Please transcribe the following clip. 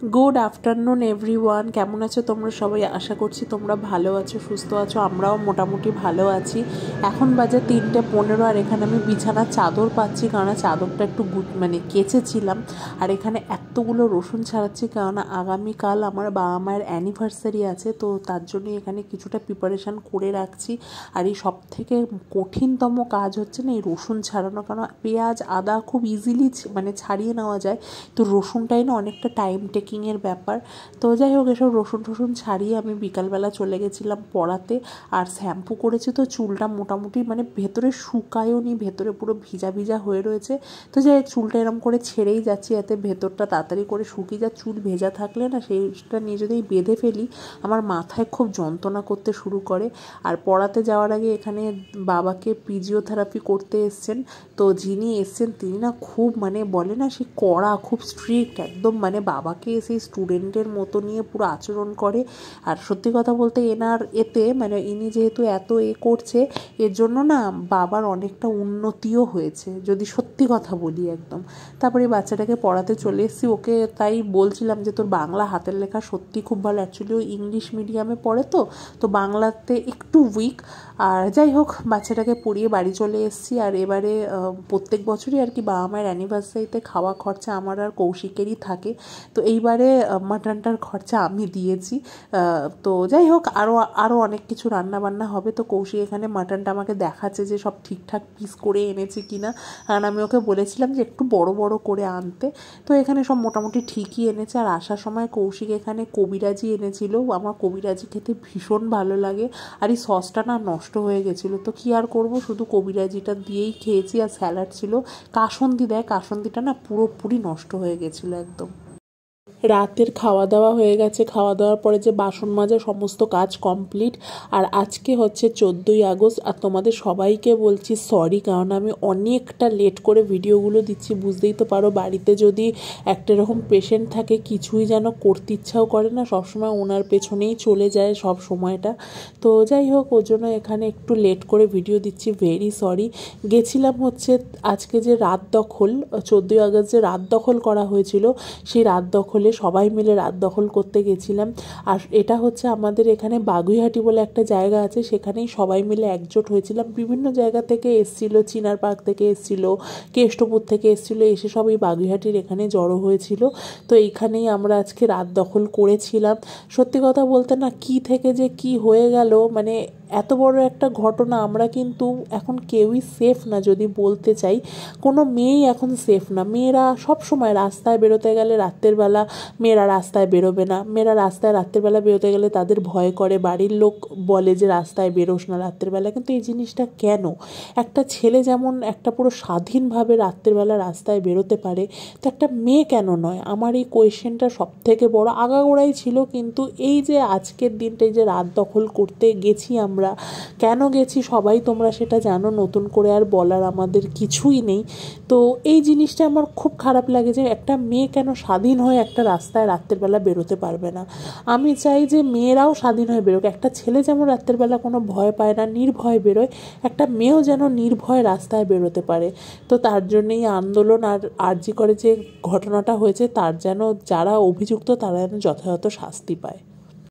Good afternoon everyone, কেমন আছো তোমরা সবাই? আশা করছি তোমরা ভালো আছো, সুস্থ আছো। আমরাও মোটামুটি ভালো আছি। এখন বাজে 3:15 আর এখানে আমি বিছানার চাদর পাচ্ছি, কারণ চাদরটা একটু কেচেছিলাম। আর এখানে এতগুলো রসুন ছাড়াচ্ছি, কারণ আগামীকাল আমার বাবা মায়ের অ্যানিভার্সারি আছে, তো তার জন্য এখানে কিছুটা প্রিপারেশান করে রাখছি। আর এই সব থেকে কঠিনতম কাজ হচ্ছে না এই রসুন ছাড়ানো, কারণ পেঁয়াজ আদা খুব ইজিলি ছাড়িয়ে নেওয়া যায়, তো রসুনটাই না অনেকটা টাইম টেকিংয়ের ব্যাপার। তো যাই হোক, এসব রসুন ছাড়িয়ে আমি বিকালবেলা চলে গেছিলাম পড়াতে। আর শ্যাম্পু করেছি, তো চুলটা মোটামুটি ভেতরে শুকায়ও নি, ভেতরে পুরো ভিজা ভিজা হয়ে রয়েছে। তো যাই হোক, চুলটা এরম করে ছেড়েই যাচ্ছি, যাতে ভেতরটা তাড়াতাড়ি করে শুকিয়ে যায়। চুল ভেজা থাকলে না সেইটা নিয়ে যদি বেঁধে ফেলি, আমার মাথায় খুব যন্ত্রণা করতে শুরু করে। আর পড়াতে যাওয়ার আগে এখানে বাবাকে ফিজিওথেরাপি করতে এসছেন, তো যিনি এসছেন তিনি না খুব বলে না সে কড়া, খুব স্ট্রিক্ট একদম, বাবাকে সেই স্টুডেন্টের মতো নিয়ে পুরো আচরণ করে। আর সত্যি কথা বলতে এনার এতে ইনি যেহেতু এত করছে, এর জন্য না বাবার অনেকটা উন্নতিও হয়েছে, যদি সত্যি কথা বলি একদম। তারপরে বাচ্চাটাকে পড়াতে চলে এসেছি, ওকে তাই বলছিলাম যে তোর বাংলা হাতের লেখা সত্যি খুব ভালো। অ্যাকচুয়ালি ও ইংলিশ মিডিয়ামে পড়ে, তো বাংলাতে একটু উইক। আর যাই হোক, বাচ্চাটাকে পড়িয়ে বাড়ি চলে এসেছি। আর এবারে প্রত্যেক বছরই আর কি বাবা মায়ের অ্যানিভার্সারিতে খাওয়া খরচা আমার আর কৌশিকেরই থাকে, তো এইবারে মাটনটার খরচা আমি দিয়েছি। তো যাই হোক, আরও অনেক কিছু রান্নাবান্না হবে। তো কৌশিক এখানে মাটনটা আমাকে দেখাচ্ছে যে সব ঠিকঠাক পিস করে এনেছি কিনা, কারণ আমি ওকে বলেছিলাম যে একটু বড় বড় করে আনতে। তো এখানে সব মোটামুটি ঠিকই এনেছে। আর আসার সময় কৌশিক এখানে কবিরাজি এনেছিল, আমার কবিরাজি খেতে ভীষণ ভালো লাগে। আর এই সসটা না নষ্ট হয়ে গেছিলো, তো কী আর করবো, শুধু কবিরাজিটা দিয়েই খেয়েছি। আর স্যালাড ছিল, কাসুন্দি দেয়, কাসুন্দিটা না পুরোপুরি নষ্ট হয়ে গেছিলো একদম। রাতের খাওয়া দাওয়া হয়ে গেছে, খাওয়া দাওয়ার পরে যে বাসন মাজা সমস্ত কাজ কমপ্লিট। আর আজকে হচ্ছে 14ই আগস্ট, আর তোমাদের সবাইকে বলছি সরি, কারণ আমি অনেকটা লেট করে ভিডিওগুলো দিচ্ছি। বুঝতেই তো পারো, বাড়িতে যদি একটা এরকম পেশেন্ট থাকে, কিছুই যেন করতে ইচ্ছাও করে না, সবসময় ওনার পেছনেই চলে যায় সব সময়টা। তো যাই হোক, ওর জন্য এখানে একটু লেট করে ভিডিও দিচ্ছি, ভেরি সরি। গেছিলাম হচ্ছে আজকে যে রাত দখল, 14ই আগস্ট যে রাত দখল করা হয়েছিল, সেই রাত দখলে সবাই মিলে রাত দখল করতে গেছিলাম। আর এটা হচ্ছে আমাদের এখানে বাগুইহাটি বলে একটা জায়গা আছে, সেখানেই সবাই মিলে একজোট হয়েছিলাম। বিভিন্ন জায়গা থেকে এসেছিলো, চিনার পার্ক থেকে এসেছিলো, কেষ্টপুর থেকে এসেছিলো, এসে সব এই বাগুইহাটির এখানে জড়ো হয়েছিল। তো এইখানেই আমরা আজকে রাত দখল করেছিলাম। সত্যি কথা বলতে না, কি থেকে যে কি হয়ে গেল, এত বড় একটা ঘটনা। আমরা কিন্তু এখন কেউই সেফ না, যদি বলতে চাই কোনো মেয়েই এখন সেফ না। মেয়েরা সব সময় রাস্তায় বেরোতে গেলে রাত্রের বেলা মেয়েরা রাস্তায় বেরোবে না, মেয়েরা রাস্তায় রাত্রেবেলা বেরোতে গেলে তাদের ভয় করে, বাড়ির লোক বলে যে রাস্তায় বেরোস না রাত্রেবেলা। কিন্তু এই জিনিসটা কেন? একটা ছেলে যেমন একটা পুরো স্বাধীনভাবে রাত্রেবেলা রাস্তায় বেরোতে পারে, তো একটা মেয়ে কেন নয়? আমার এই কোয়েশ্চেনটা সব থেকে বড় আগাগোড়াই ছিল। কিন্তু এই যে আজকের দিনটা, এই যে রাত দখল করতে গেছি আমরা, কেন গেছি সবাই তোমরা সেটা জানো, নতুন করে আর বলার আমাদের কিছুই নেই। তো এই জিনিসটা আমার খুব খারাপ লাগে যে একটা মেয়ে কেন স্বাধীন হয়ে একটা রাস্তায় রাত্রেবেলা বেরোতে পারবে না। আমি চাই যে মেয়েরাও স্বাধীন হয়ে বেরোক। একটা ছেলে যেমন রাত্রেবেলা কোনো ভয় পায় না, নির্ভয় বেরোয়, একটা মেয়েও যেন নির্ভয় রাস্তায় বেরোতে পারে। তো তার জন্যই আন্দোলন। আর আরজি করে যে ঘটনাটা হয়েছে, তার যেন যারা অভিযুক্ত তারা যেন যথাযথ শাস্তি পায়।